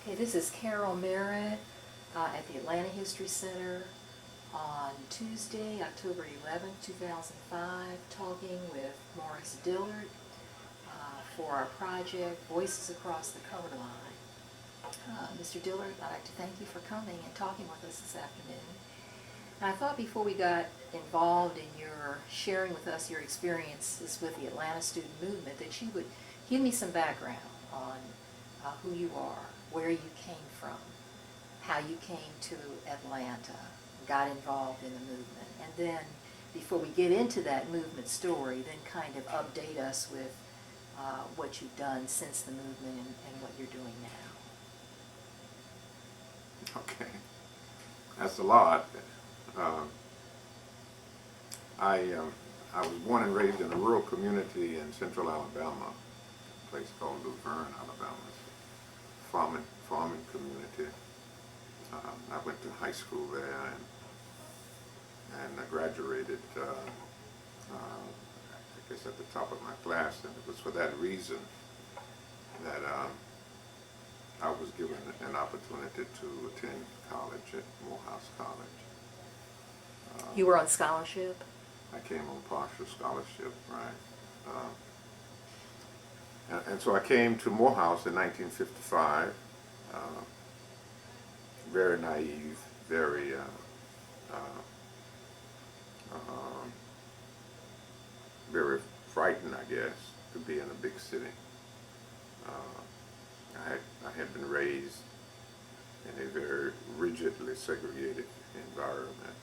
Okay, this is Carol Merritt at the Atlanta History Center on Tuesday, October 11th, 2005, talking with Morris Dillard for our project, Voices Across the Color Line. Mr. Dillard, I'd like to thank you for coming and talking with us this afternoon. And I thought before we got involved in your sharing with us your experiences with the Atlanta student movement that you would give me some background on who you are, where you came from, how you came to Atlanta, got involved in the movement, and then before we get into that movement story, then kind of update us with what you've done since the movement and what you're doing now. Okay, that's a lot. I was born and raised in a rural community in central Alabama, a place called Laverne, Alabama. It's a farming community. I went to high school there and I graduated, I guess at the top of my class, and it was for that reason that I was given an opportunity to attend college at Morehouse College. You were on scholarship? I came on partial scholarship, right. And so I came to Morehouse in 1955, very naive, very very frightened, I guess, to be in a big city. I had been raised in a very rigidly segregated environment.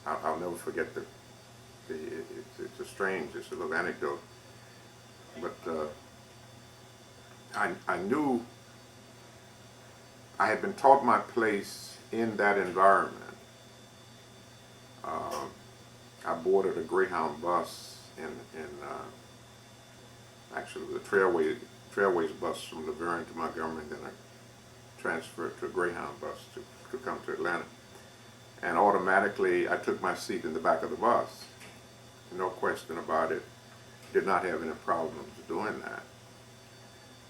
I'll never forget it's a little anecdote, but I knew I had been taught my place in that environment. I boarded a Greyhound bus actually the Trailways bus from Laverne to Montgomery, and then I transferred to a Greyhound bus to come to Atlanta. And automatically I took my seat in the back of the bus. No question about it. Did not have any problems doing that.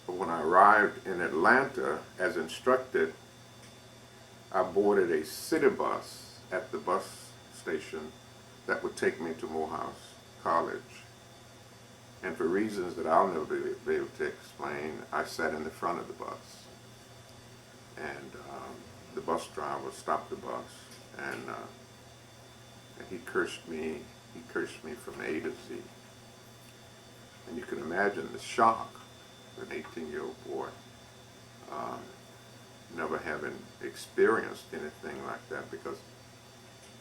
But when I arrived in Atlanta, as instructed, I boarded a city bus at the bus station that would take me to Morehouse College. And for reasons that I'll never be able to explain, I sat in the front of the bus. And the bus driver stopped the bus, and he cursed me. He cursed me from A to Z. And you can imagine the shock of an 18-year-old boy, never having experienced anything like that, because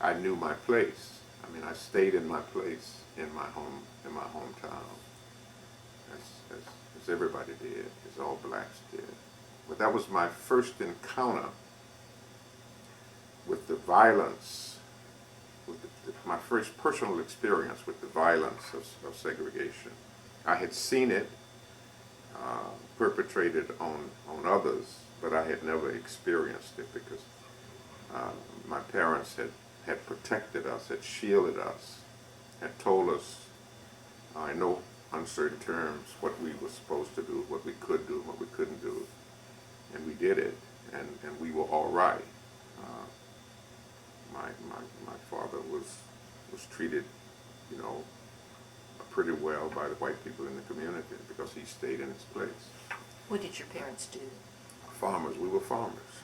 I knew my place. I mean, I stayed in my place in my hometown, as everybody did, as all blacks did. But that was my first encounter with the violence, with my first personal experience with the violence of segregation. I had seen it perpetrated on others, but I had never experienced it because my parents had protected us, had shielded us, had told us in no uncertain terms what we were supposed to do, what we could do, what we couldn't do. And we did it, and we were all right. My father was treated, pretty well by the white people in the community because he stayed in his place. What did your parents do? Farmers. We were farmers.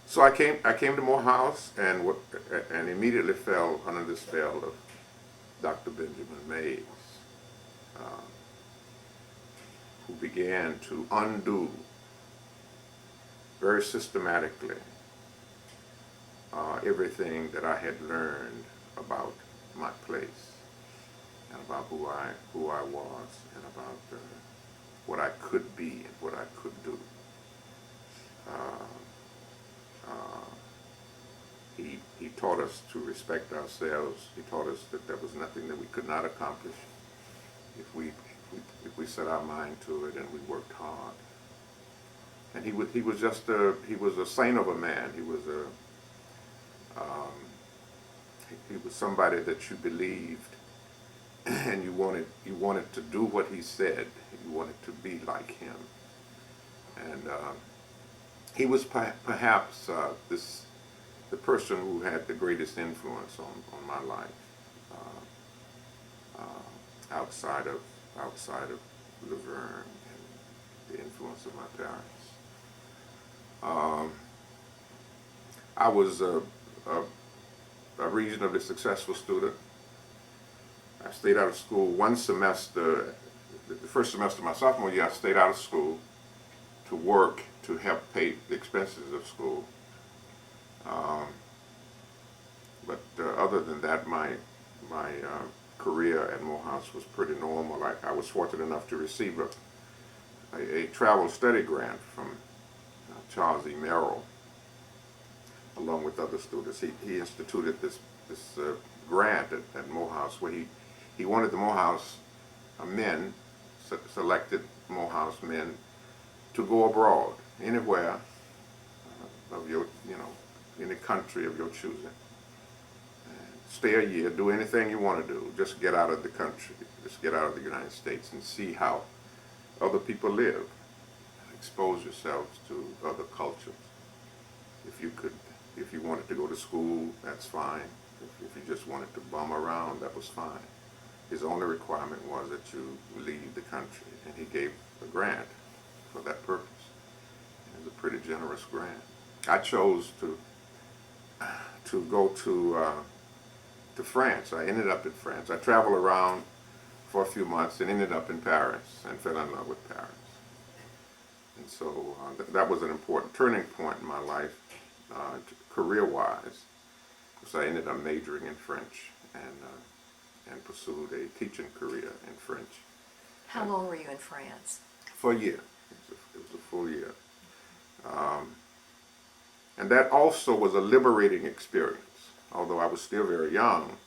So I came to Morehouse and immediately fell under the spell of Dr. Benjamin Mays, who began to undo very systematically everything that I had learned about my place and about who I was and about what I could be and what I could do. He taught us to respect ourselves. He taught us that there was nothing that we could not accomplish if we set our mind to it and we worked hard. And he was a saint of a man. He was somebody that you believed and you wanted to do what he said. You wanted to be like him. And he was perhaps the person who had the greatest influence on my life, outside of Laverne and the influence of my parents. I was a reasonably successful student. I stayed out of school one semester. The first semester of my sophomore year, I stayed out of school to work to help pay the expenses of school. But other than that, my career at Morehouse was pretty normal. I was fortunate enough to receive a travel study grant from Charles E. Merrill, along with other students. He instituted this grant at Morehouse where he wanted the Morehouse men, selected Morehouse men, to go abroad, anywhere of your, in the country of your choosing. Stay a year, do anything you want to do, just get out of the country, just get out of the United States and see how other people live. Expose yourselves to other cultures. If you wanted to go to school, that's fine. If you just wanted to bum around, that was fine. His only requirement was that you leave the country, and he gave a grant for that purpose. It was a pretty generous grant. I chose to go to France. I ended up in France. I traveled around for a few months and ended up in Paris and fell in love with Paris. And so that was an important turning point in my life, career-wise, because I ended up majoring in French and pursued a teaching career in French. How long were you in France? For a year. It was a full year. And that also was a liberating experience. Although I was still very young,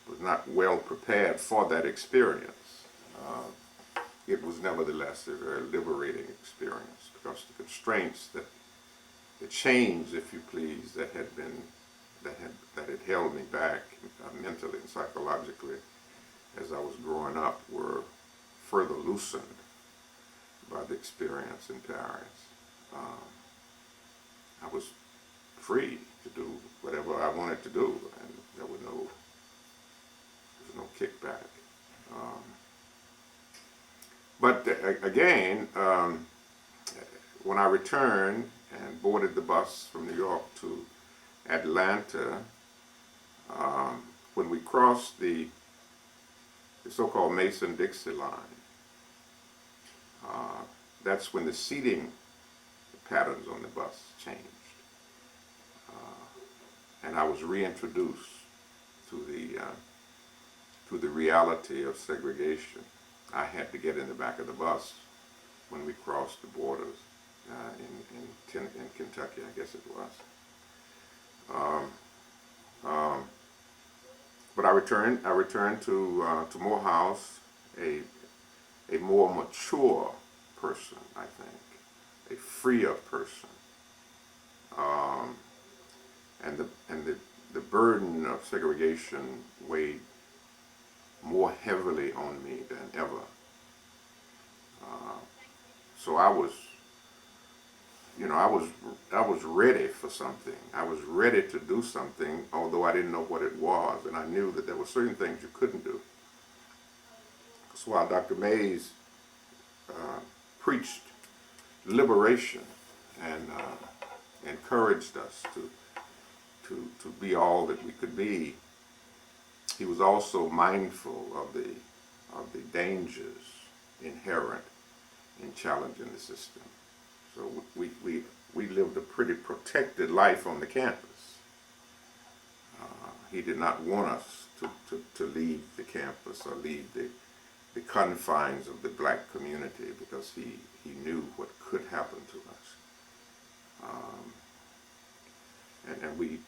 was not well prepared for that experience. It was nevertheless a very liberating experience because the constraints the change, if you please, that had held me back mentally and psychologically as I was growing up were further loosened by the experience in Paris. I was free to do whatever I wanted to do, and there was no kickback. But again, when I returned and boarded the bus from New York to Atlanta, when we crossed the so-called Mason-Dixie line, that's when the seating patterns on the bus changed. And I was reintroduced to the reality of segregation. I had to get in the back of the bus when we crossed the borders in Kentucky, I guess it was. But I returned to Morehouse a more mature person, I think, a freer person. And the burden of segregation weighed more heavily on me than ever. So I was ready for something. I was ready to do something, although I didn't know what it was, and I knew that there were certain things you couldn't do. So while Dr. Mays preached liberation and encouraged us to be all that we could be, he was also mindful of the dangers inherent in challenging the system. So we lived a pretty protected life on the campus. He did not want us to leave the campus or leave the confines of the black community because he knew what could happen to us. And we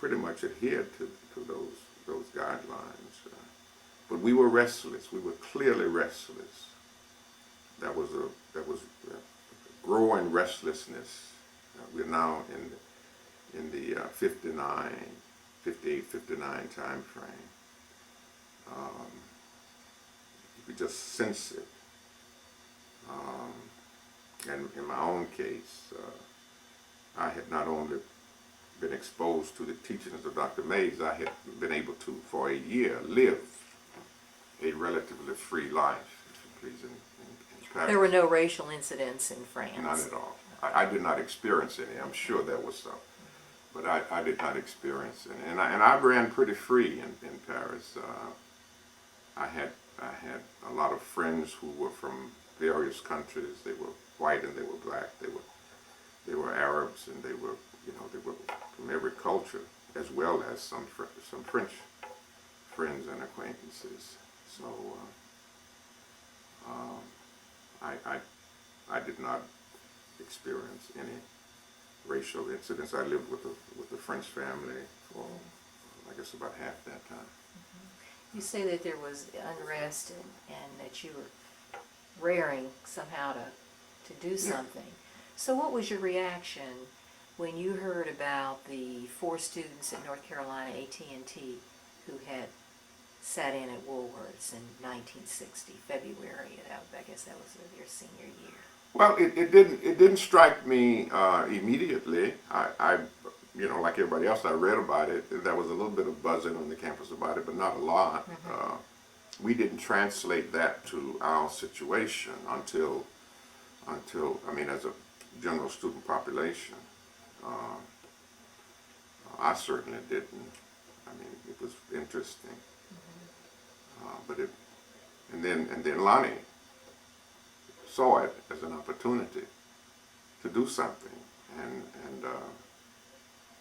pretty much adhered to those guidelines. But we were restless. We were clearly restless. That was a growing restlessness. We're now in the 59 58, 59 time frame. You could just sense it. And in my own case, I had not only been exposed to the teachings of Dr. Mays, I had been able to, for a year, live a relatively free life, if you please, in Paris. There were no racial incidents in France. None at all. I did not experience any. I'm sure there was some, but I did not experience any. And I ran pretty free in Paris. I had a lot of friends who were from various countries. They were white and they were black. They were Arabs, and they were from every culture, as well as some French friends and acquaintances. So I did not experience any racial incidents. I lived with a French family for, I guess, about half that time. You say that there was unrest and that you were raring somehow to do something. So what was your reaction when you heard about the 4 students at North Carolina A&T who had sat in at Woolworth's in 1960, February? I guess that was their senior year. Well, it didn't strike me immediately. I like everybody else, I read about it. There was a little bit of buzzing on the campus about it, but not a lot. Mm-hmm. We didn't translate that to our situation until as a general student population. I certainly didn't. I mean, it was interesting. Mm-hmm. And then Lonnie saw it as an opportunity to do something, and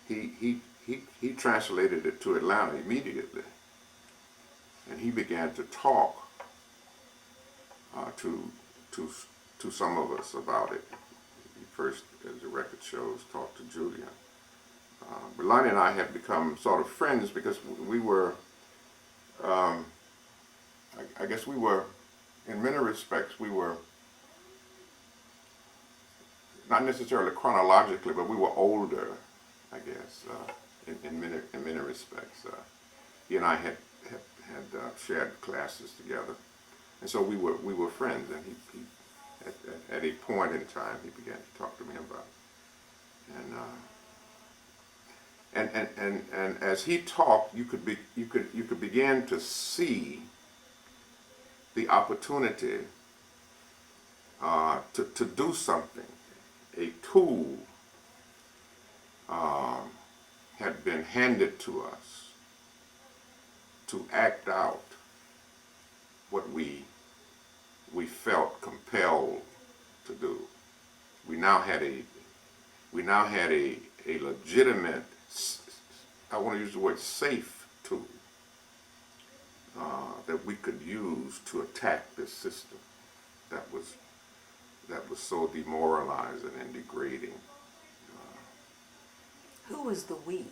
he translated it to Atlanta immediately, and he began to talk to some of us about it. He first, as the record shows, talked to Julia. But Lonnie and I had become sort of friends because we were, I guess we were, in many respects, we were not necessarily chronologically, but we were older, I guess, in many respects. He and I had shared classes together, and so we were friends. And he at a point in time, he began to talk to me about it. And as he talked, you could begin to see the opportunity to do something. A tool had been handed to us to act out what we felt compelled to do. We now had a legitimate, I want to use the word safe tool that we could use to attack this system that was so demoralizing and degrading. Who was the we,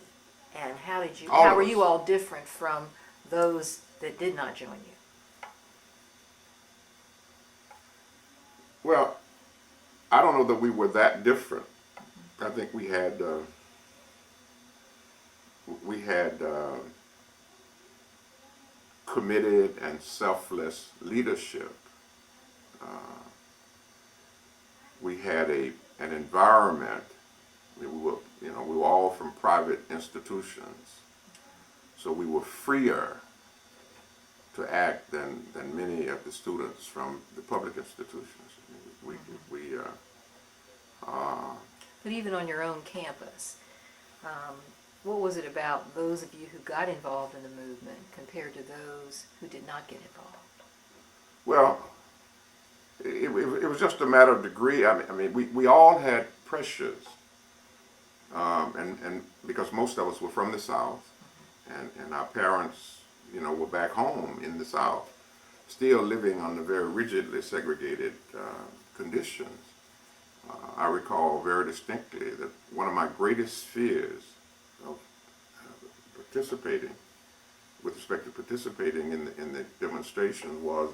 and how All were of us. you all different from those that did not join you? Well, I don't know that we were that different. I think we had committed and selfless leadership. We had an environment. We were all from private institutions, so we were freer to act than many of the students from the public institutions. But even on your own campus, what was it about those of you who got involved in the movement compared to those who did not get involved? Well, it was just a matter of degree. I mean, we all had pressures, and because most of us were from the South, and our parents, were back home in the South, still living under very rigidly segregated conditions. I recall very distinctly that one of my greatest fears of participating, with respect to participating in the demonstration, was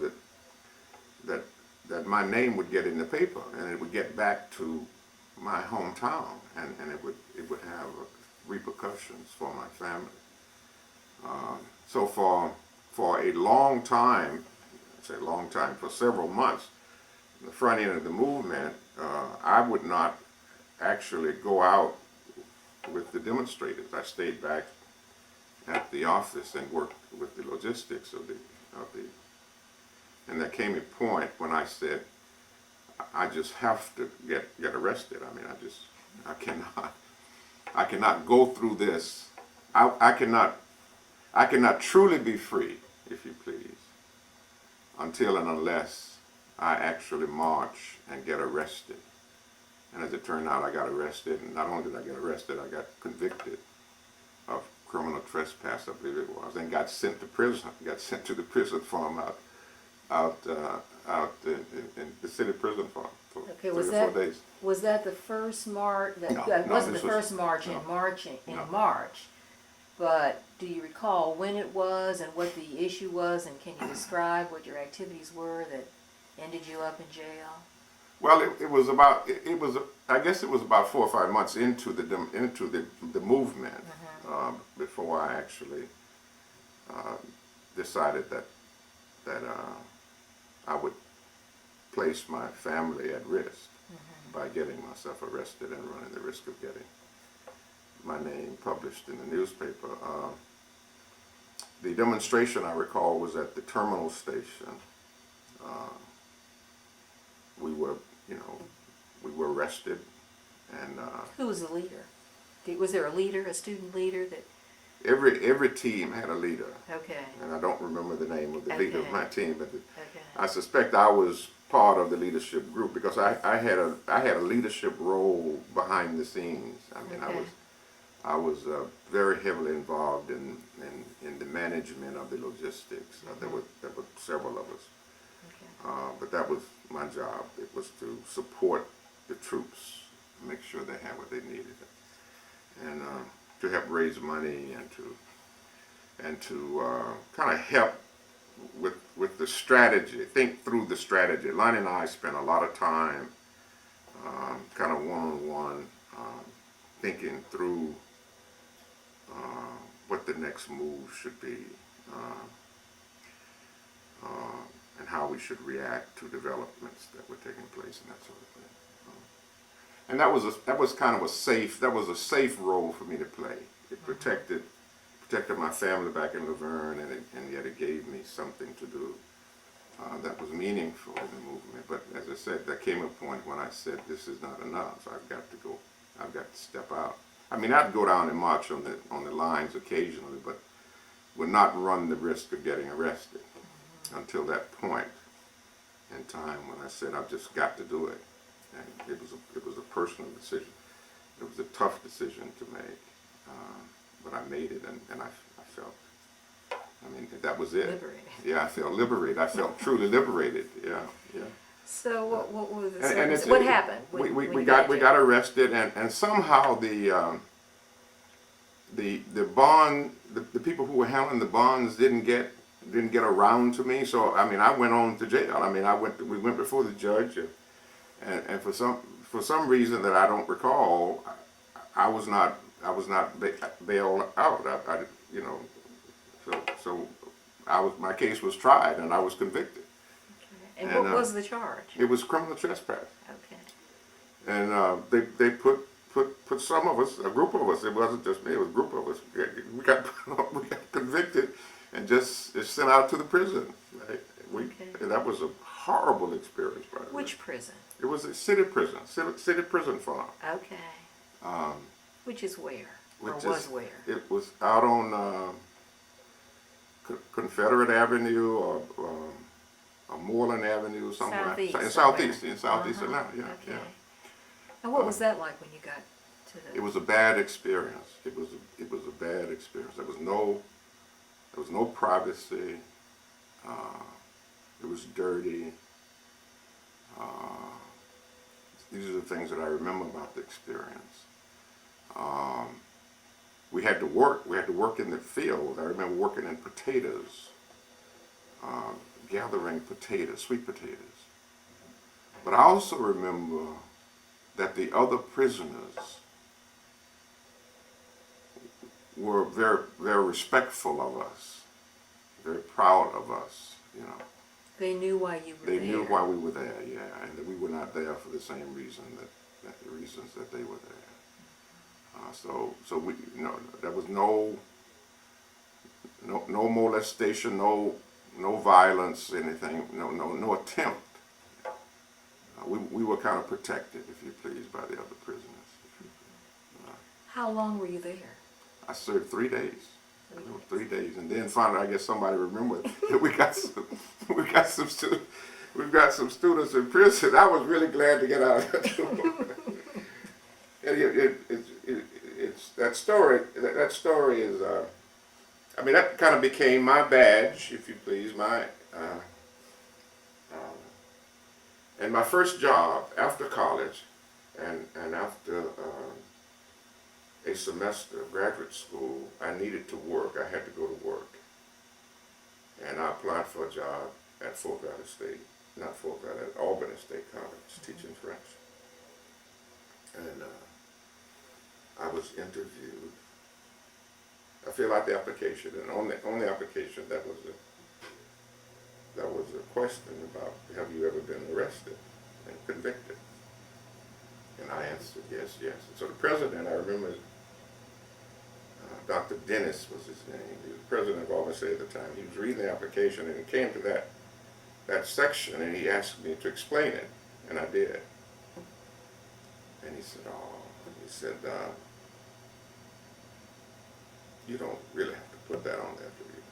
that my name would get in the paper and it would get back to my hometown, and it would have repercussions for my family. So for a long time, I say long time, for several months, the front end of the movement, I would not actually go out with the demonstrators. I stayed back at the office and worked with the logistics of the, and there came a point when I said, I just have to get arrested. I mean, I cannot go through this. I cannot truly be free, if you please, until and unless I actually march and get arrested. And as it turned out, I got arrested, and not only did I get arrested, I got convicted of criminal trespass, I believe it was, and got sent to prison. Got sent to the prison farm out in the city prison farm for Okay, 3 or 4 days. was that the first march? No, That no, wasn't this the was- first march no, in no. March. But do you recall when it was and what the issue was, and can you describe what your activities were that ended you up in jail? Well, it was about I guess it was about 4 or 5 months into the movement before I actually decided that I would place my family at risk by getting myself arrested and running the risk of getting my name published in the newspaper. The demonstration, I recall, was at the terminal station. We were arrested, and Who was the leader? Was there a leader, a student leader that? every team had a leader, Okay. and I don't remember the name of the leader of my team, but Okay. I suspect I was part of the leadership group because I had a leadership role behind the scenes. I mean, Okay. I was very heavily involved in the management of the logistics. There were several of us, Okay. but that was my job. It was to support the troops, make sure they had what they needed, and to help raise money and to kind of help with the strategy, think through the strategy. Lonnie and I spent a lot of time kind of one-on-one thinking through what the next move should be and how we should react to developments that were taking place and that sort of thing. And that was kind of a safe role for me to play. It protected my family back in Laverne, and yet it gave me something to do that was meaningful in the movement. But as I said, there came a point when I said, this is not enough, so I've got to go, I've got to step out. I mean, I'd go down and march on the lines occasionally, but would not run the risk of getting arrested until that point in time when I said, I've just got to do it. And it was a personal decision. It was a tough decision to make, but I made it, and I felt, I mean, that was it. Liberated. Yeah, I felt liberated. I felt truly liberated. Yeah, yeah. So what was the And what happened? We got arrested, and somehow the people who were handling the bonds didn't get around to me. So I mean, I went on to jail. I mean, we went before the judge, and for some reason that I don't recall, I was not bailed out. So my case was tried, and I was convicted. Okay. And what was the charge? It was criminal trespass. Okay. And they put some of us, a group of us. It wasn't just me; it was a group of us. We got convicted and just sent out to the prison. Right? Okay. That was a horrible experience. By the way. Which prison? It was a city prison, city prison farm. Okay. Which is where? Or Which was is, where? It was out on Confederate Avenue or Moreland Avenue, somewhere Southeast, in somewhere. Southeast Atlanta. Yeah, Okay. yeah. And what was that like when you got to the? It was a bad experience. It was a bad experience. There was no privacy. It was dirty. These are the things that I remember about the experience. We had to work. We had to work in the field. I remember working in potatoes, gathering potatoes, sweet potatoes. But I also remember that the other prisoners were very, very respectful of us. very proud of us, you know. They knew why you were They there. knew why we were there, yeah, and that we were not there for the same reason that the reasons that they were there. So we, you know, there was no molestation, no violence, anything, no attempt. We were kind of protected, if you please, by the other prisoners. How long were you there? I served 3 days. 3 days, and then finally, I guess somebody remembered that we've got some students in prison. I was really glad to get out of that. It's that story. That story is. I mean, that kind of became my badge, if you please, and my first job after college, and after a semester of graduate school, I needed to work. I had to go to work, and I applied for a job at Fort Valley State, not Fort Valley, at Albany State College, teaching French, and I was interviewed. I filled out the application, and on the application that was a question about, have you ever been arrested and convicted? And I answered yes, yes. And so the president, I remember, Dr. Dennis was his name. He was president of Albany State at the time. He was reading the application, and he came to that section, and he asked me to explain it, and I did. And he said, you don't really have to put that on there, do you?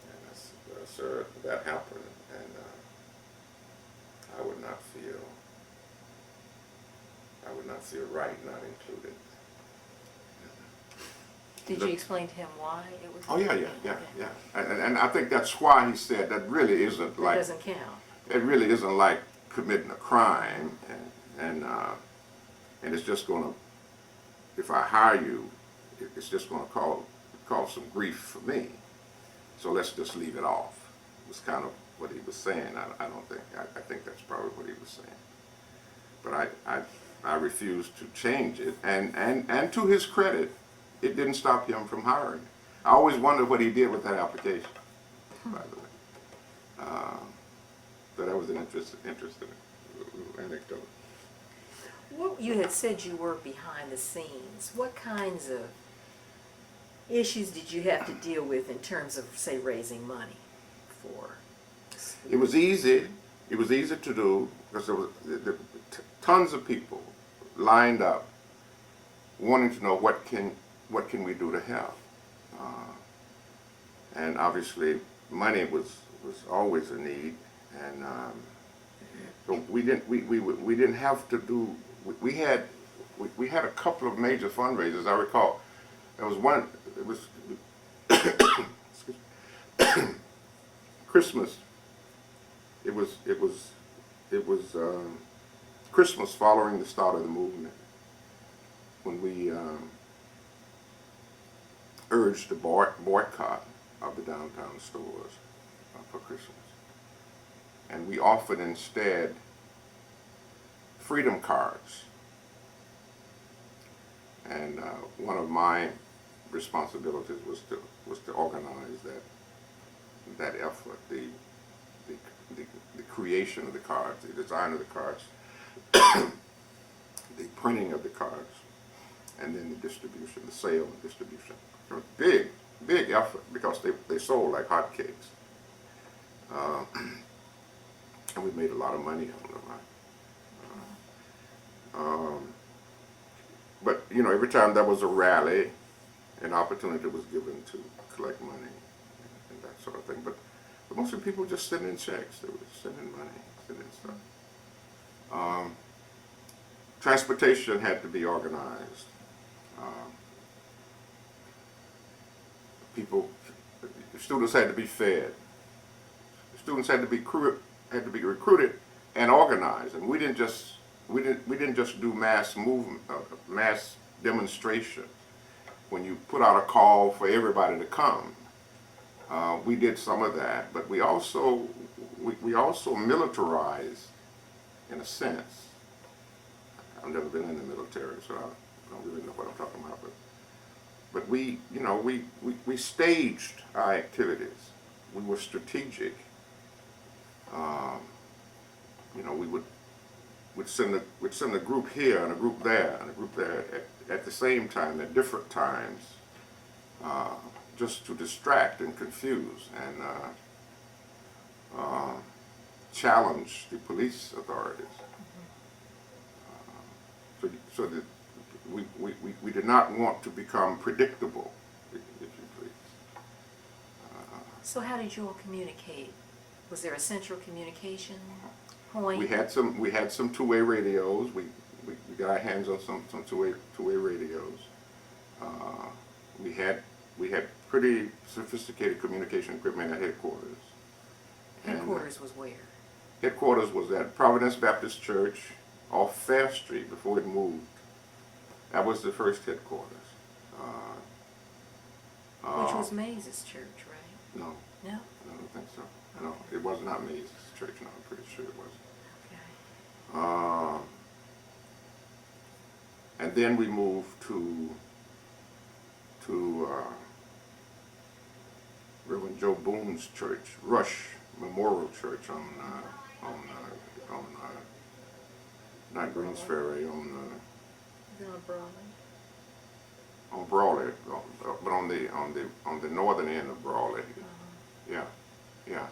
And I said, well, sir, that happened, and I would not feel right not included. Did you explain to him why it was? Oh yeah. And I think that's why he said that really isn't like. It doesn't count. It really isn't like committing a crime, and it's just going to, if I hire you, it's just going to cause some grief for me. So let's just leave it off. It was kind of what he was saying. I think that's probably what he was saying. But I refused to change it, and to his credit, it didn't stop him from hiring. I always wondered what he did with that application, by the way. So that was an interesting anecdote. Well, you had said you worked behind the scenes. What kinds of issues did you have to deal with in terms of, say, raising money for? It was easy. It was easy to do because there was tons of people lined up wanting to know what can we do to help. And obviously, money was always a need, and so we didn't have to do. We had a couple of major fundraisers. I recall there was one. It was Christmas. It was Christmas following the start of the movement, when we urged the boycott of the downtown stores for Christmas. And we offered instead freedom cards. And one of my responsibilities was to organize that effort, the creation of the cards, the design of the cards, the printing of the cards, and then the distribution, the sale and distribution. It was a big effort because they sold like hotcakes. And we made a lot of money on them. But you know, every time there was a rally, an opportunity was given to collect money and that sort of thing. But most of the people were just sending checks. They were sending money, sending stuff. Transportation had to be organized. Students had to be fed. Students had to be recruited and organized. And we didn't just do mass movement, mass demonstration. When you put out a call for everybody to come, we did some of that. But we also militarized, in a sense. I've never been in the military, so I don't really know what I'm talking about. But but we, you know, we staged our activities. We were strategic. You know, we'd send a group here and a group there and a group there at the same time at different times, just to distract and confuse and challenge the police authorities. So that we did not want to become predictable, if you please. So how did you all communicate? Was there a central communication point? We had some two-way radios. We got our hands on some two-way radios. We had pretty sophisticated communication equipment at headquarters. Headquarters was where? Headquarters was at Providence Baptist Church off Fair Street before it moved. That was the first headquarters. Which was Mays' church, right? No, No? I don't think so. No, it was not Mays' church. No, I'm pretty sure it wasn't. Okay. And then we moved to Reverend Joe Boone's church, Rush Memorial Church on not Greens Ferry, Is it on Broadening? on Brawley, but on the northern end of Brawley. Yeah, yeah.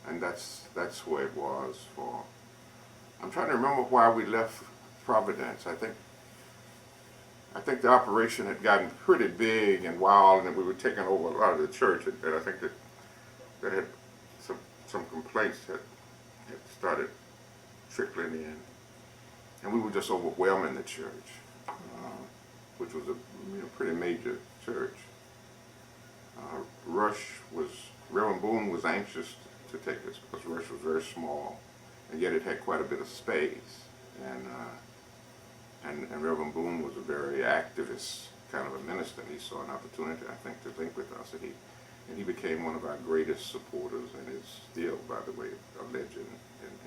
And that's where it was for. I'm trying to remember why we left Providence. I think the operation had gotten pretty big and wild, and we were taking over a lot of the church. And I think that had some complaints had started trickling in, and we were just overwhelming the church, which was a pretty major church. Reverend Boone was anxious to take us because Rush was very small, and yet it had quite a bit of space. And Reverend Boone was a very activist kind of a minister. And he saw an opportunity, I think, to link with us, and he became one of our greatest supporters, and is still, by the way, a legend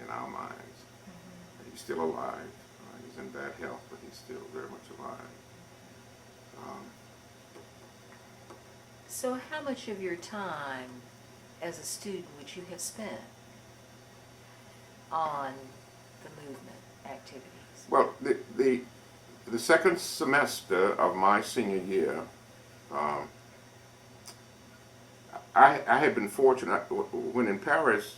in our minds. Mm-hmm. He's still alive. He's in bad health, but he's still very much alive. So how much of your time as a student would you have spent on the movement activities? Well, the second semester of my senior year, I had been fortunate. When in Paris,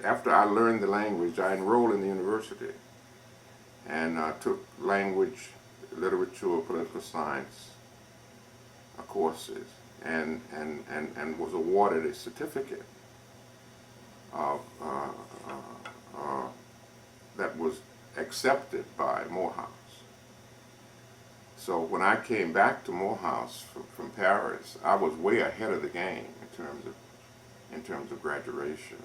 after I learned the language, I enrolled in the university and took language, literature, political science courses, and was awarded a certificate of that was accepted by Morehouse. So when I came back to Morehouse from Paris, I was way ahead of the game in terms of graduation.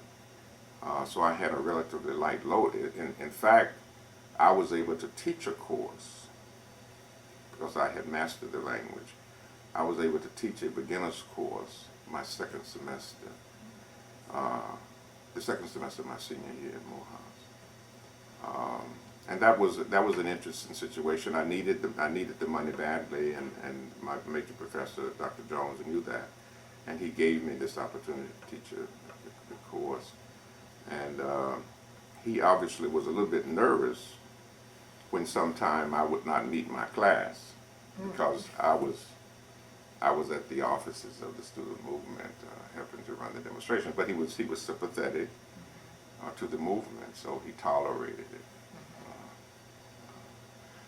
So I had a relatively light load. In fact, I was able to teach a course because I had mastered the language. I was able to teach a beginner's course my second semester, the second semester of my senior year at Morehouse. And that was an interesting situation. I needed the money badly, and my major professor, Dr. Jones, knew that, and he gave me this opportunity to teach the course. And he obviously was a little bit nervous when sometime I would not meet my class, because I was at the offices of the student movement, helping to run the demonstration. But he was sympathetic to the movement, so he tolerated it.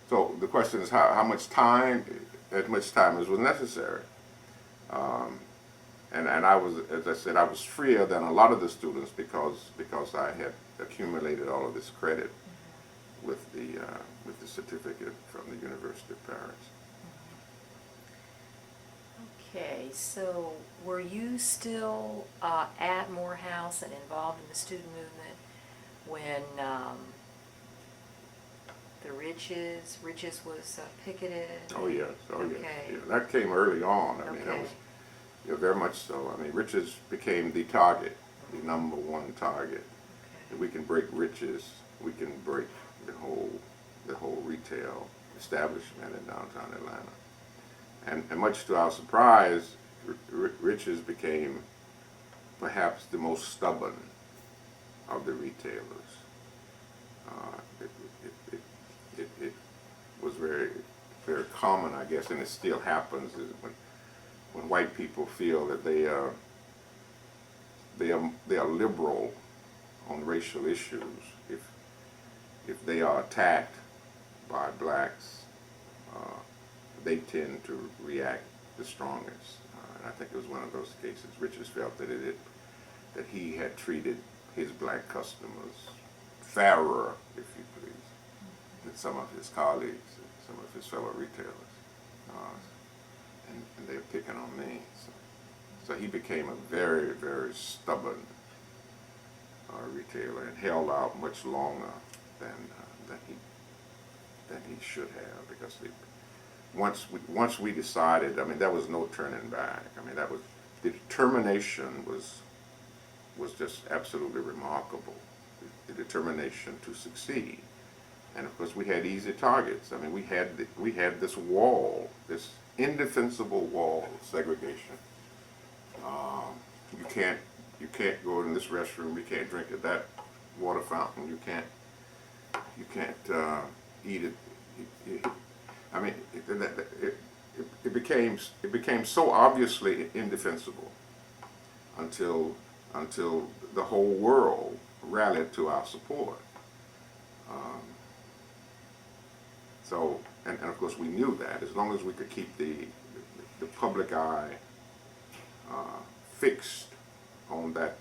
So the question is how much time, as much time as was necessary. And I was, as I said, I was freer than a lot of the students because I had accumulated all of this credit with the certificate from the University of Paris. Okay, so were you still at Morehouse and involved in the student movement when the Riches was picketed? Oh yes, Okay. yes. Yeah, that came early on. I mean, that was very much so. I mean, Riches became the target, the number one target. If we can break Riches, we can break the whole retail establishment in downtown Atlanta. And much to our surprise, Rich's became perhaps the most stubborn of the retailers. It was very, very common, I guess, and it still happens, is when white people feel that they are liberal on racial issues. If they are attacked by blacks, they tend to react the strongest. And I think it was one of those cases. Richards felt that that he had treated his black customers fairer, if you please, than some of his colleagues, some of his fellow retailers, and they're picking on me. So he became a very, very stubborn retailer and held out much longer than he should have, because once we decided, I mean, there was no turning back. I mean, the determination was just absolutely remarkable. The determination to succeed, and of course we had easy targets. I mean, we had this wall, this indefensible wall of segregation. You can't go in this restroom. You can't drink at that water fountain. You can't eat it. I mean, it became so obviously indefensible until the whole world rallied to our support. So, and of course we knew that as long as we could keep the public eye fixed on that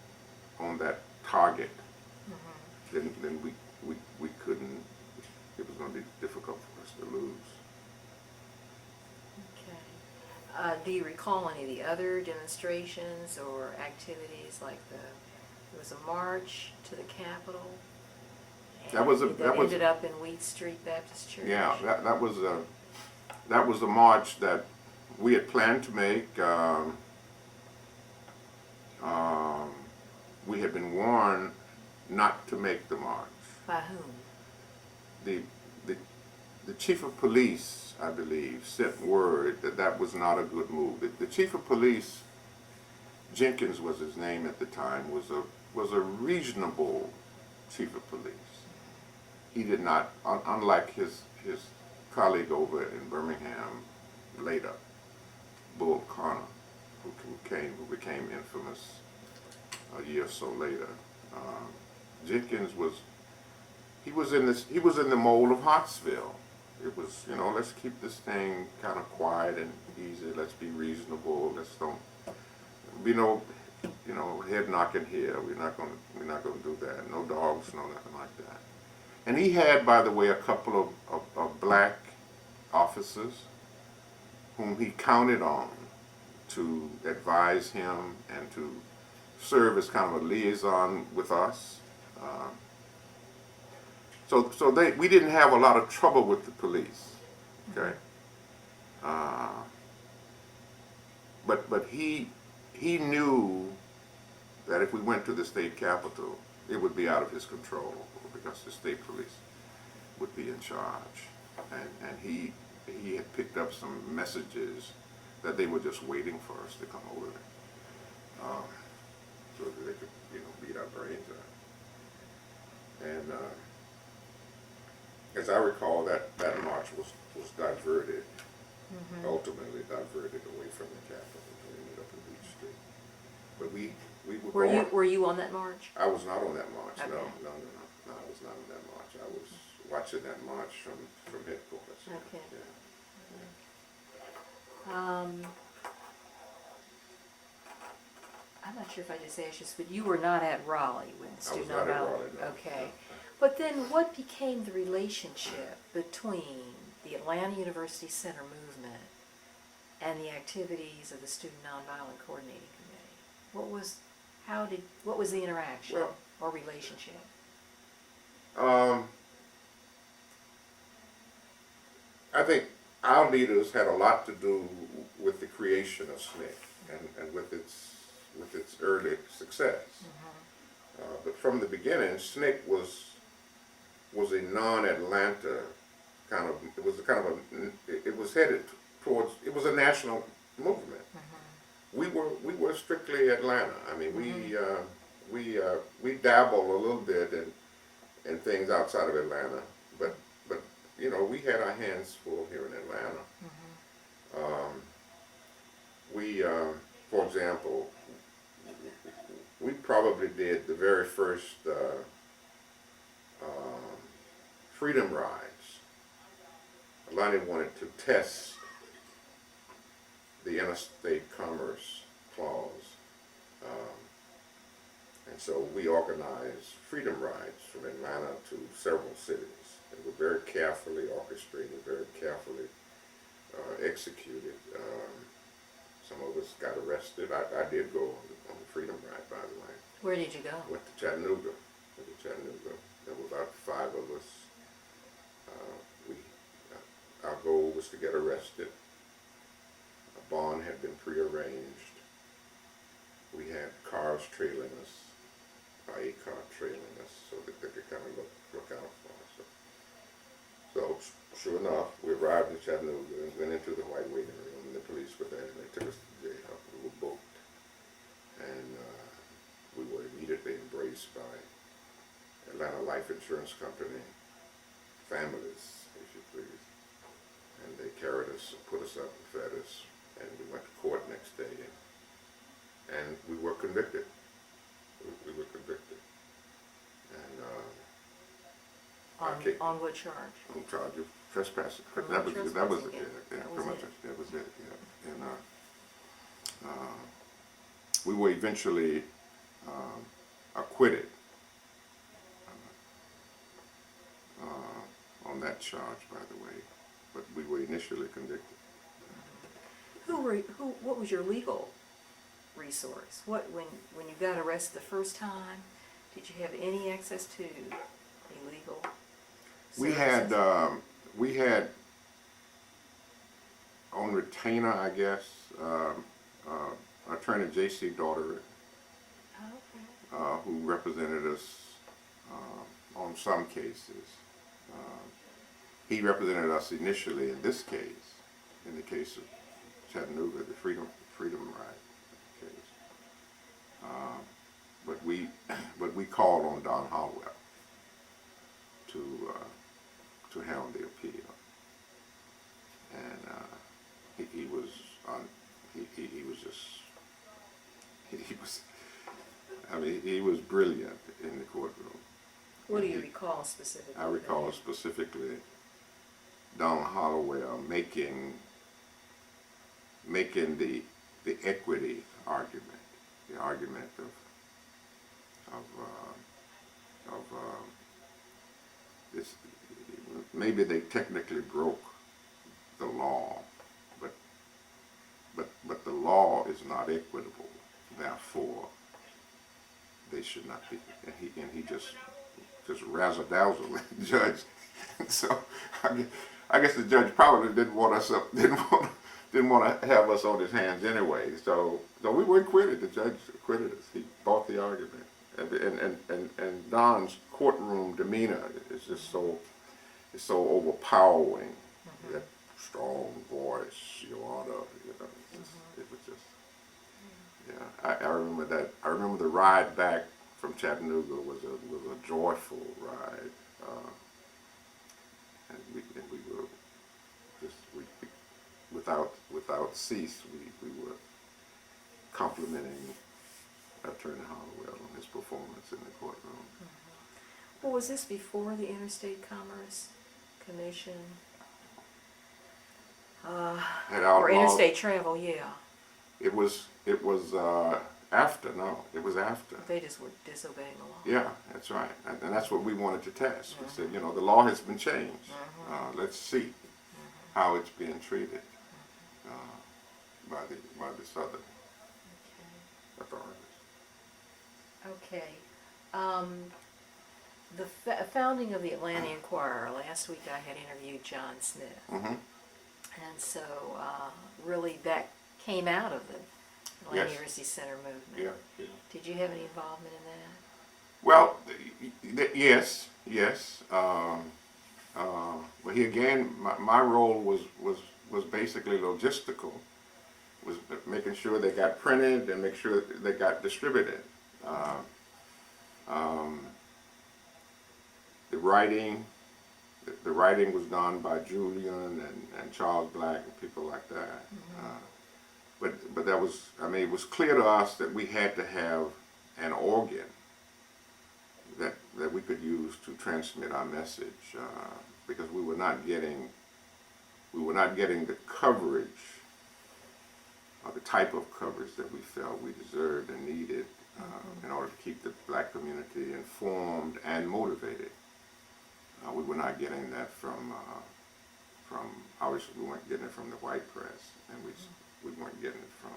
target, then we couldn't. It was going to be difficult for us to lose. Okay. Do you recall any of the other demonstrations or activities, like there was a march to the Capitol? That ended up in Wheat Street Baptist Church. Yeah, that was a march that we had planned to make. We had been warned not to make the march. By whom? The chief of police, I believe, sent word that was not a good move. The chief of police, Jenkins was his name at the time, was a reasonable chief of police. He did not, unlike his colleague over in Birmingham later, Bull Connor, who became infamous a year or so later. Jenkins was in the mold of Hartsville. It was, let's keep this thing kind of quiet and easy. Let's be reasonable. Let's don't be no head knocking here. We're not going to do that. No dogs, no nothing like that. And he had, by the way, a couple of black officers whom he counted on to advise him and to serve as kind of a liaison with us. So we didn't have a lot of trouble with the police, okay? But he knew that if we went to the state capitol, it would be out of his control, because the state police would be in charge. And he had picked up some messages that they were just waiting for us to come over there, so that they could, beat our brains out. And as I recall, that march was diverted, ultimately diverted away from the Capitol and ended up in Beach Street. But we Were you on that march? I was not on that march. Okay. No, I was not on that march. I was watching that march from headquarters. Okay. Yeah. I'm not sure if I just asked this, but you were not at Raleigh when the student not at nonviolent. Raleigh, no. Okay. No. But then what became the relationship between the Atlanta University Center movement and the activities of the Student Nonviolent Coordinating Committee? What was the interaction or relationship? I think our leaders had a lot to do with the creation of SNCC and with its early success. But from the beginning, SNCC was a non-Atlanta it was headed towards, it was a national movement. We were strictly Atlanta. I mean, we dabbled a little bit in things outside of Atlanta, but you know, we had our hands full here in Atlanta. For example, we probably did the very first freedom rides. Atlanta wanted to test the interstate commerce clause, and so we organized freedom rides from Atlanta to several cities. They were very carefully orchestrated, very carefully executed. Some of us got arrested. I did go on the freedom ride, by the way. Where did you go? Went to Chattanooga. There were about 5 of us. Our goal was to get arrested. A bond had been prearranged. We had cars trailing us, a car trailing us, so that they could kind of look out for us. So sure enough, we arrived in Chattanooga and went into the white waiting room, and the police were there, and they took us to jail. We were booked, and we were immediately embraced by Atlanta Life Insurance Company, families, if you please. And they carried us, put us up and fed us, and we went to court next day, and we were convicted. We were convicted. And On what charge? on charge of trespassing. Criminal That was it. trespassing, Yeah, yeah. That was criminal it. trespassing. That was it. Yeah. And we were eventually acquitted on that charge, by the way. But we were initially convicted. What was your legal resource? When you got arrested the first time, did you have any access to a legal services? We had on retainer, I guess, Attorney J.C. Daughtery, who represented us on some cases. He represented us initially in this case, in the case of Chattanooga, the Freedom Ride case. But we called on Don Hallwell to handle the appeal, and he was brilliant in the courtroom. What do you recall specifically? I recall specifically Don Hollowell making the equity argument, the argument of this. Maybe they technically broke the law, but the law is not equitable. Therefore, they should not be. And he just razzle-dazzle the judge. So I guess the judge probably didn't want to have us on his hands anyway. So we were acquitted. The judge acquitted us. He bought the argument. And Don's courtroom demeanor is just so overpowering. That strong voice, Your Honor. It was just. Yeah, I remember that. I remember the ride back from Chattanooga was a joyful ride, and we were just without cease we were complimenting Attorney Hollowell on his performance in the courtroom. Well, was this before the Interstate Commerce Commission? Or interstate travel, yeah. It was after. No, it was after. They just were disobeying the law. Yeah, that's right, and that's what we wanted to test. We said, the law has been changed. Let's see how it's being treated by the Southern authorities. Okay. The founding of the Atlanta Inquirer. Last week I had interviewed John Smith. And so really that came out of the Atlanta University Center movement. Yeah. Did you have any involvement in that? Well, yes. But here again, my role was was basically logistical, was making sure they got printed and make sure they got distributed. Uh, um, the writing, the writing was done by Julian and Charles Black and people like that. But that was, I mean, it was clear to us that we had to have an organ that we could use to transmit our message, because we were not getting the coverage, or the type of coverage that we felt we deserved and needed in order to keep the black community informed and motivated. We were not getting that from obviously we weren't getting it from the white press, and we weren't getting it from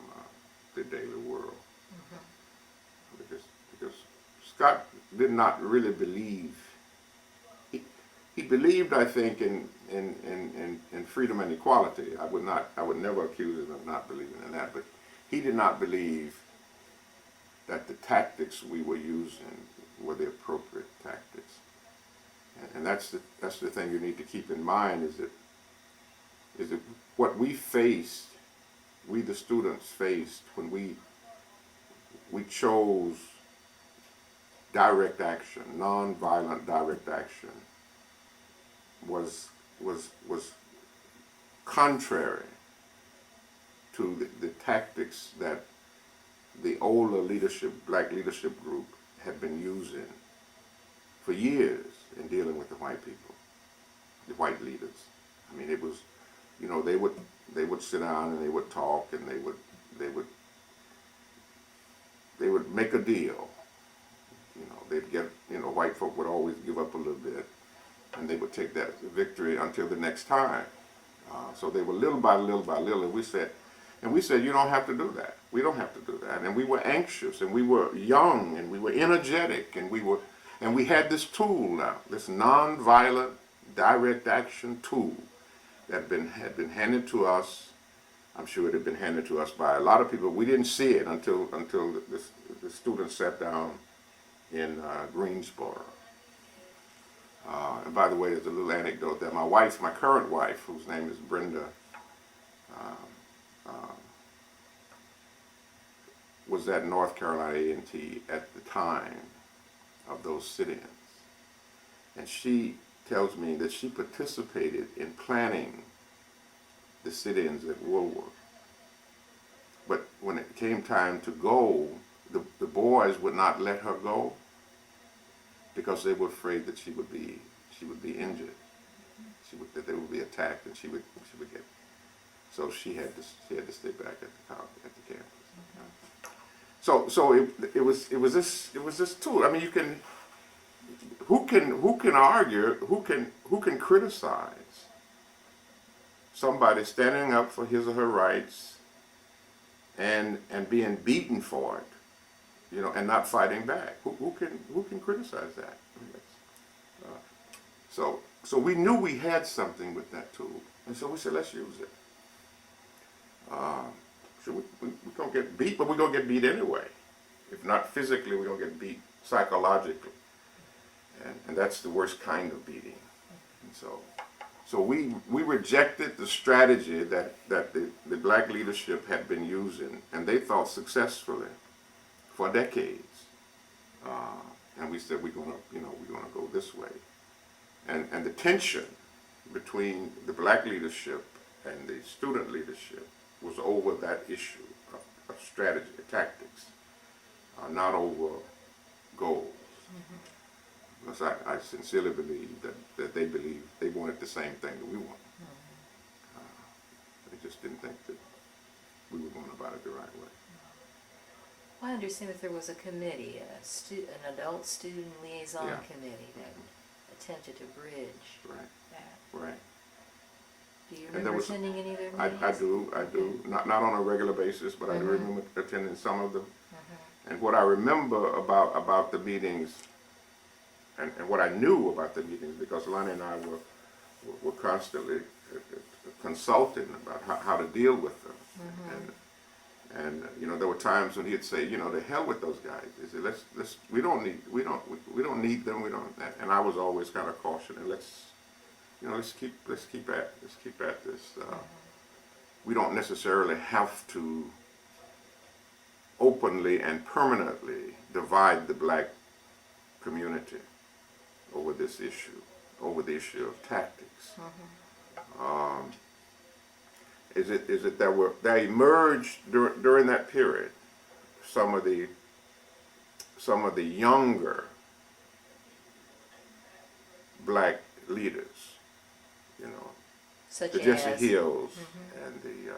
the Daily World, because Scott did not really believe. He believed, I think, in freedom and equality. I would never accuse him of not believing in that, but he did not believe that the tactics we were using were the appropriate tactics. And that's the thing you need to keep in mind, is that what we faced, we the students faced when we chose direct action, nonviolent direct action, was contrary to the tactics that the older leadership, black leadership group, had been using for years in dealing with the white people, the white leaders. I mean, it was, you know, they would sit down and they would talk, and they would make a deal. You know, they'd get, you know, white folk would always give up a little bit, and they would take that victory until the next time. So they were little by little by little, and we said, you don't have to do that. We don't have to do that. And we were anxious, and we were young, and we were energetic, and we had this tool now, this nonviolent direct action tool that had been handed to us. I'm sure it had been handed to us by a lot of people. We didn't see it until the students sat down in Greensboro. And by the way, there's a little anecdote there. My current wife, whose name is Brenda, was at North Carolina A&T at the time of those sit-ins. And she tells me that she participated in planning the sit-ins at Woolworth. But when it came time to go, the boys would not let her go because they were afraid that she would be injured. That they would be attacked, and she would get. So she had to stay back at the campus. So it was this tool. I mean, who can argue, who can criticize somebody standing up for his or her rights and being beaten for it, you know, and not fighting back? Who can criticize that? So we knew we had something with that tool, and so we said, let's use it. So we're gonna get beat, but we're gonna get beat anyway. If not physically, we're gonna get beat psychologically, and that's the worst kind of beating. And so we rejected the strategy that the black leadership had been using, and they thought successfully for decades. And we said we're gonna go this way. And the tension between the black leadership and the student leadership was over that issue of strategy, tactics, not over goals. Because I sincerely believe that they wanted the same thing that we wanted. They just didn't think that we were going about it the right way. Well, I understand that there was a committee, an adult student liaison committee that attempted to bridge that. Right. Do you remember attending any of their meetings? I do. Not on a regular basis, but I do remember attending some of them. And what I remember about the meetings, and what I knew about the meetings, because Lonnie and I were constantly consulting about how to deal with them. And you know, there were times when he'd say, you know, to hell with those guys. He said, we don't need them. And I was always kind of cautioning, let's keep at this. we don't necessarily have to openly and permanently divide the black community over this issue, over the issue of tactics. Is it that there emerged during that period some of the younger black leaders, you know, Such the Jesse as Hills and the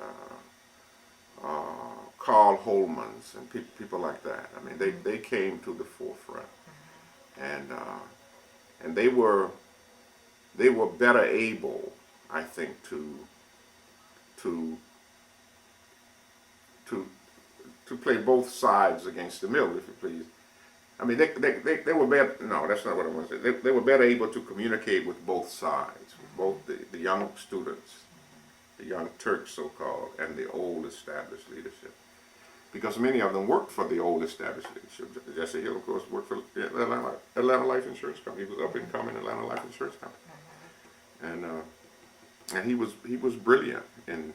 Carl Holmans and people like that. I mean, they came to the forefront, and they were better able, I think, to play both sides against the middle, if you please. I mean, they were better. No, that's not what I want to say. They were better able to communicate with both sides, with both the young students, the young Turks, so-called, and the old established leadership. Because many of them worked for the old established leadership. Jesse Hill, of course, worked for the Atlanta Life Insurance Company. He was up and coming Atlanta Life Insurance Company, and he was brilliant in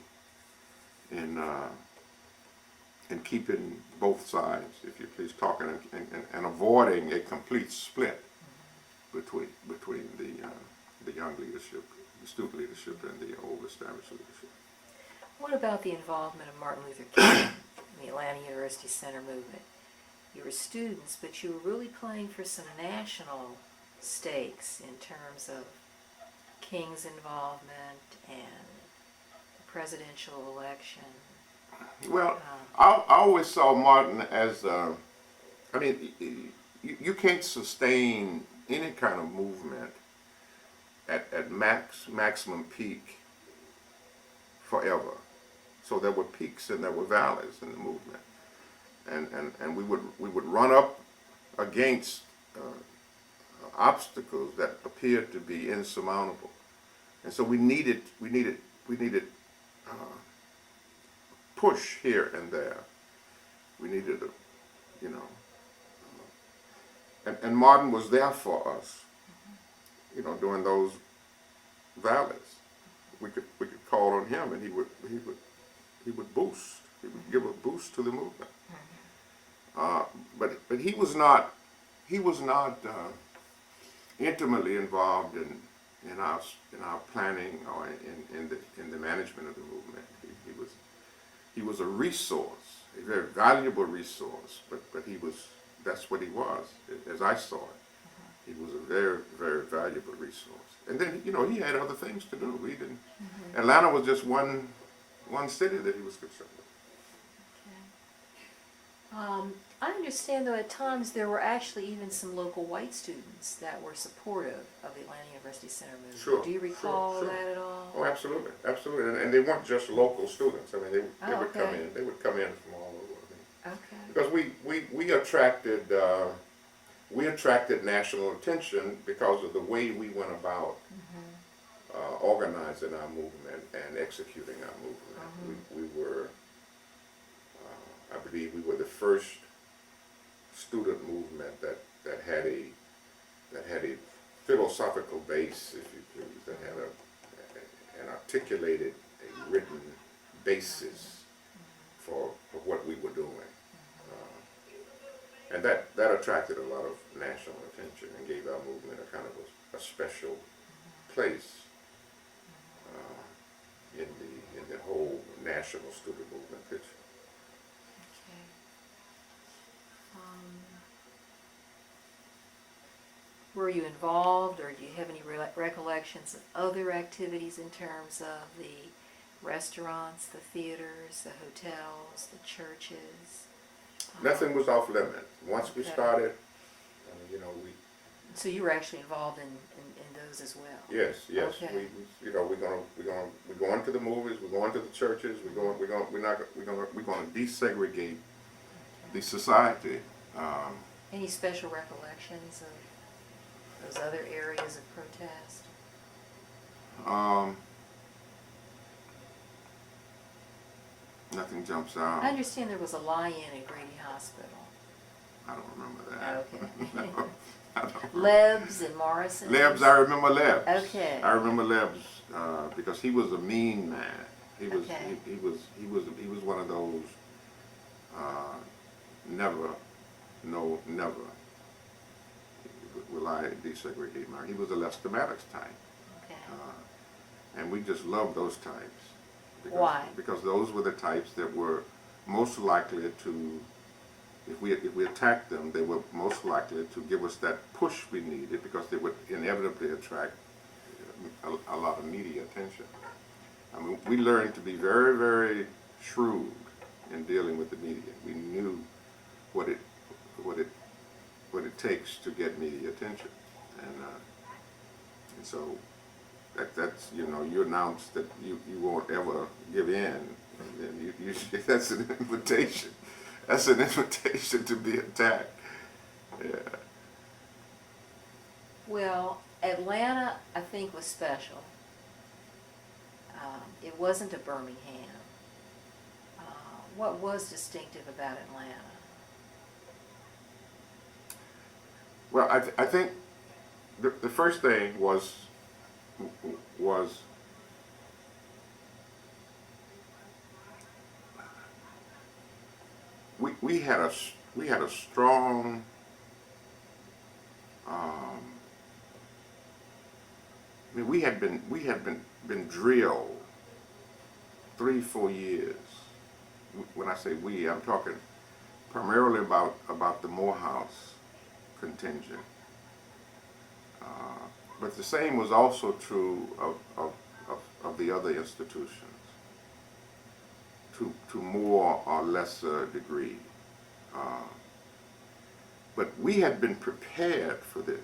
keeping both sides, if you please, talking and avoiding a complete split between the young leadership, the student leadership, and the old established leadership. What about the involvement of Martin Luther King in the Atlanta University Center movement? You were students, but you were really playing for some national stakes in terms of King's involvement and the presidential election. Well, I always saw Martin as, I mean, you can't sustain any kind of movement at maximum peak forever. So there were peaks and there were valleys in the movement, and we would run up against obstacles that appeared to be insurmountable, and so we needed push here and there. We needed and Martin was there for us, during those valleys. We could call on him, and he would boost. He would give a boost to the movement. But he was not intimately involved in our planning or in the management of the movement. He was a resource, a very valuable resource, but that's what he was, as I saw it. He was a very, very valuable resource. And then, he had other things to do. He didn't. Atlanta was just one city that he was concerned with. Okay. I understand, though, at times there were actually even some local white students that were supportive of the Atlanta University Center movement. Sure. Do you recall sure. that at all? Oh, absolutely, absolutely. And they weren't just local students. I mean, they would okay. come in. They would come in from all over. Okay. Because we attracted national attention because of the way we went about organizing our movement and executing our movement. We were, I believe, we were the first student movement that had a philosophical base, if you please, that had an articulated, a written basis for what we were doing. And that attracted a lot of national attention and gave our movement a kind of a special place in the whole national student movement picture. Okay. Were you involved, or do you have any recollections of other activities in terms of the restaurants, the theaters, the hotels, the churches? Nothing was off limit. Once we started, So you were actually involved in those as well. Yes. Okay. We're going to the movies. We're going to the churches. We're going to desegregate the society. Any special recollections of those other areas of protest? Nothing jumps out. I understand there was a lie-in at Grady Hospital. I don't remember that. Okay. No, I don't. Lebs and Morrison. Lebs, I remember Lebs. Okay. I remember Lebs because he was a mean man. Okay. He was one of those never, no, never will I desegregate my. He was a Lester Maddox type, Okay. and we just loved those types. Why? Because those were the types that were most likely to, if we attacked them, they were most likely to give us that push we needed, because they would inevitably attract a lot of media attention. I mean, we learned to be very, very shrewd in dealing with the media. We knew what it takes to get media attention, and so that's you announce that you won't ever give in, and you that's an invitation. That's an invitation to be attacked. Yeah. Well, Atlanta, I think, was special. It wasn't a Birmingham. What was distinctive about Atlanta? Well, I think the first thing was we had a strong I mean, we had been drilled 3-4 years. When I say we, I'm talking primarily about the Morehouse contingent. But the same was also true of the other institutions, to more or lesser degree. But we had been prepared for this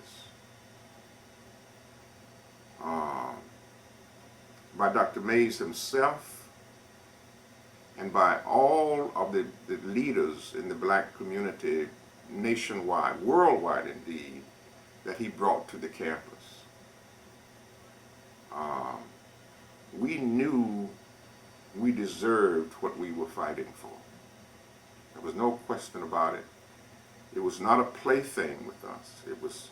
by Dr. Mays himself and by all of the leaders in the black community nationwide, worldwide indeed, that he brought to the campus. We knew we deserved what we were fighting for. There was no question about it. It was not a plaything with us. It was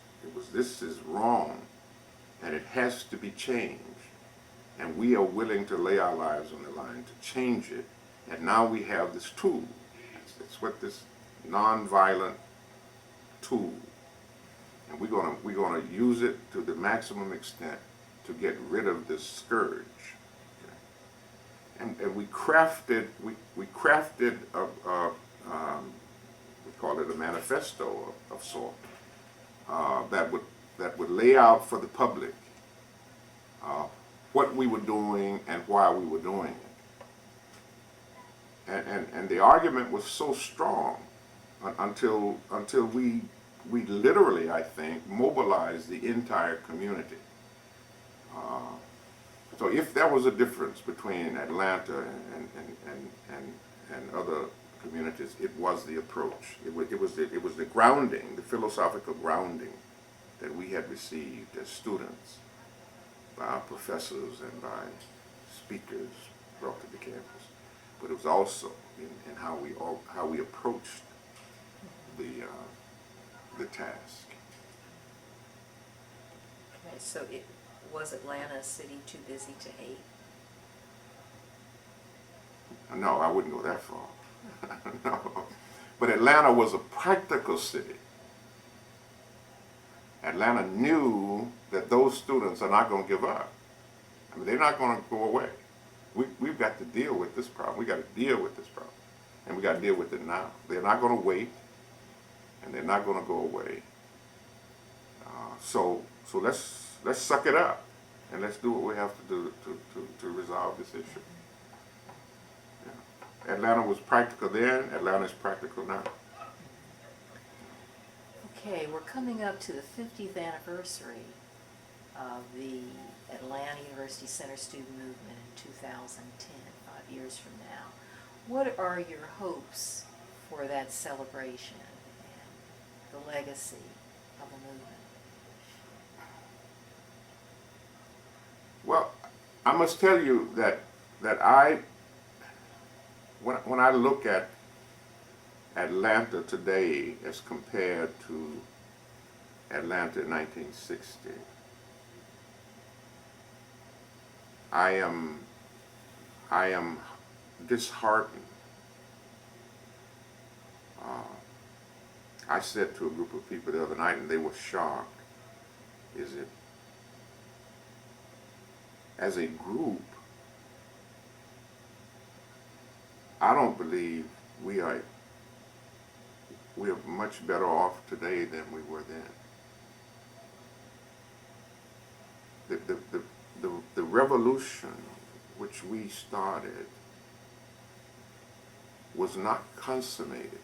this is wrong, and it has to be changed. And we are willing to lay our lives on the line to change it. And now we have this tool. It's what this nonviolent tool, and we're gonna use it to the maximum extent to get rid of this scourge. Okay? And we crafted we call it a manifesto of sort that would lay out for the public what we were doing and why we were doing it. And the argument was so strong until we literally, I think, mobilized the entire community. So if there was a difference between Atlanta and other communities, it was the approach. It was the grounding, the philosophical grounding that we had received as students by our professors and by speakers brought to the campus. But it was also in how we approached the task. Okay, so was Atlanta a city too busy to hate? No, I wouldn't go that far. No. But Atlanta was a practical city. Atlanta knew that those students are not going to give up. I mean, they're not going to go away. We've got to deal with this problem. We got to deal with this problem. And we got to deal with it now. They're not going to wait, and they're not going to go away. So let's suck it up, and let's do what we have to do to resolve this issue. Yeah. Atlanta was practical then. Atlanta is practical now. Okay, we're coming up to the 50th anniversary of the Atlanta University Center Student Movement in 2010, 5 years from now. What are your hopes for that celebration and the legacy of the movement? Well, I must tell you that when I look at Atlanta today as compared to Atlanta in 1960, I am disheartened. I said to a group of people the other night, and they were shocked, is it, as a group, I don't believe we are much better off today than we were then. The revolution which we started was not consummated.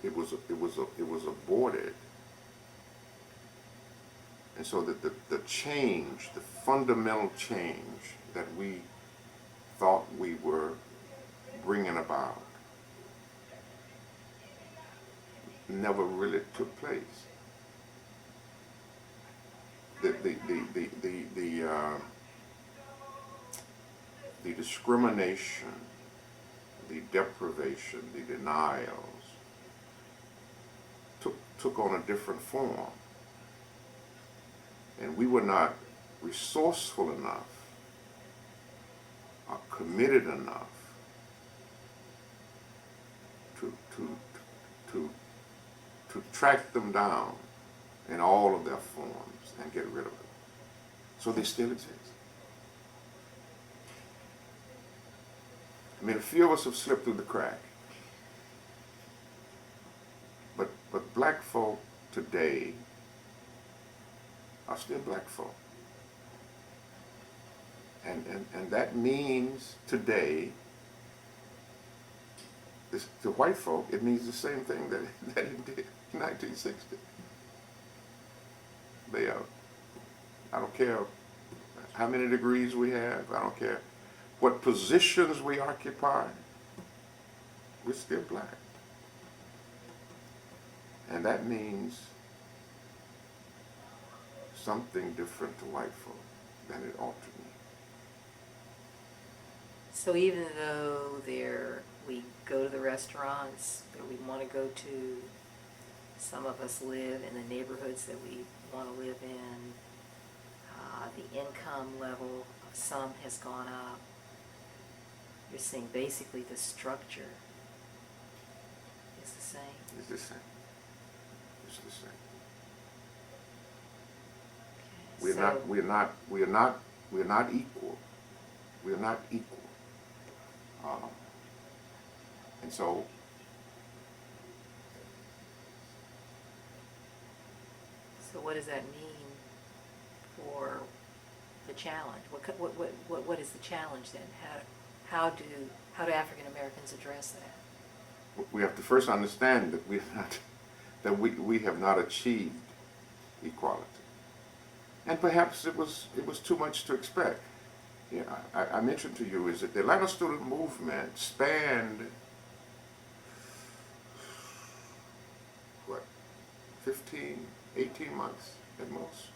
It was aborted. And so that the change, the fundamental change that we thought we were bringing about never really took place. The discrimination, the deprivation, the denials took on a different form. And we were not resourceful enough, or committed enough to track them down in all of their forms and get rid of them. So they still exist. I mean, a few of us have slipped through the crack. But black folk today are still black folk. And that means today, to white folk, it means the same thing that it did in 1960. They are, I don't care how many degrees we have, I don't care what positions we occupy, we're still black. And that means something different to white folk than it ought to mean. So even though we go to the restaurants that we want to go to, some of us live in the neighborhoods that we want to live in, the income level of some has gone up, you're seeing basically the structure is the same. It's the same. It's the same. Okay, We're not equal. We're not equal. And so what does that mean for the challenge? What is the challenge then? How do African Americans address that? we have to first understand that we have not achieved equality. And perhaps it was too much to expect. Yeah, I mentioned to you is that the Atlanta student movement spanned 15, 18 months at most.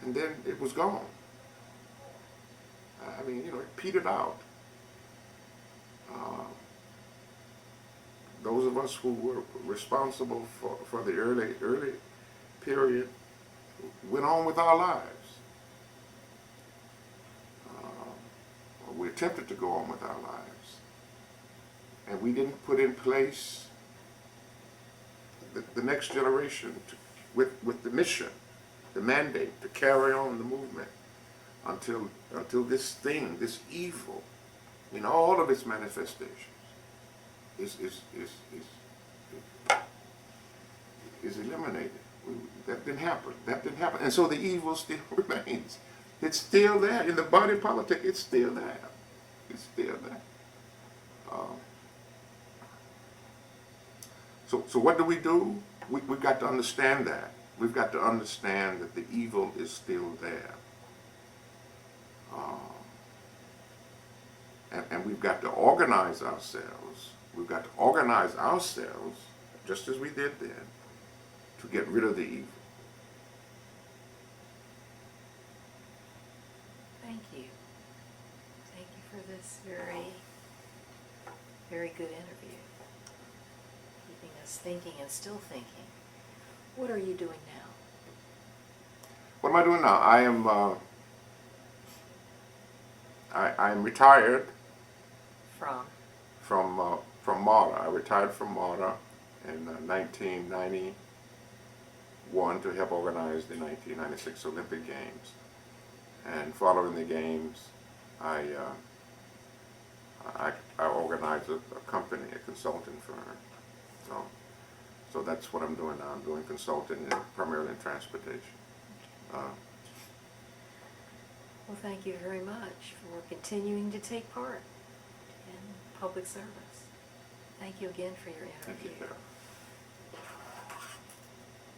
And then it was gone. I mean, it petered out. Those of us who were responsible for the early period went on with our lives. We attempted to go on with our lives. And we didn't put in place the next generation with the mission, the mandate to carry on the movement until this thing, this evil, in all of its manifestations, is eliminated. That didn't happen. And so the evil still remains. It's still there. In the body politic, it's still there. It's still there. So what do? We've got to understand that. We've got to understand that the evil is still there. And we've got to organize ourselves. We've got to organize ourselves, just as we did then, to get rid of the evil. Thank you. Thank you for this very, very good interview. Keeping us thinking and still thinking. What are you doing now? What am I doing now? I am I'm retired From? from MARTA. I retired from MARTA in 1991 to help organize the 1996 Olympic Games. And following the games, I organized a company, a consulting firm. So that's what I'm doing now. I'm doing consulting primarily in transportation. Well, thank you very much for continuing to take part in public service. Thank you again for your Thank you, interview. Carol.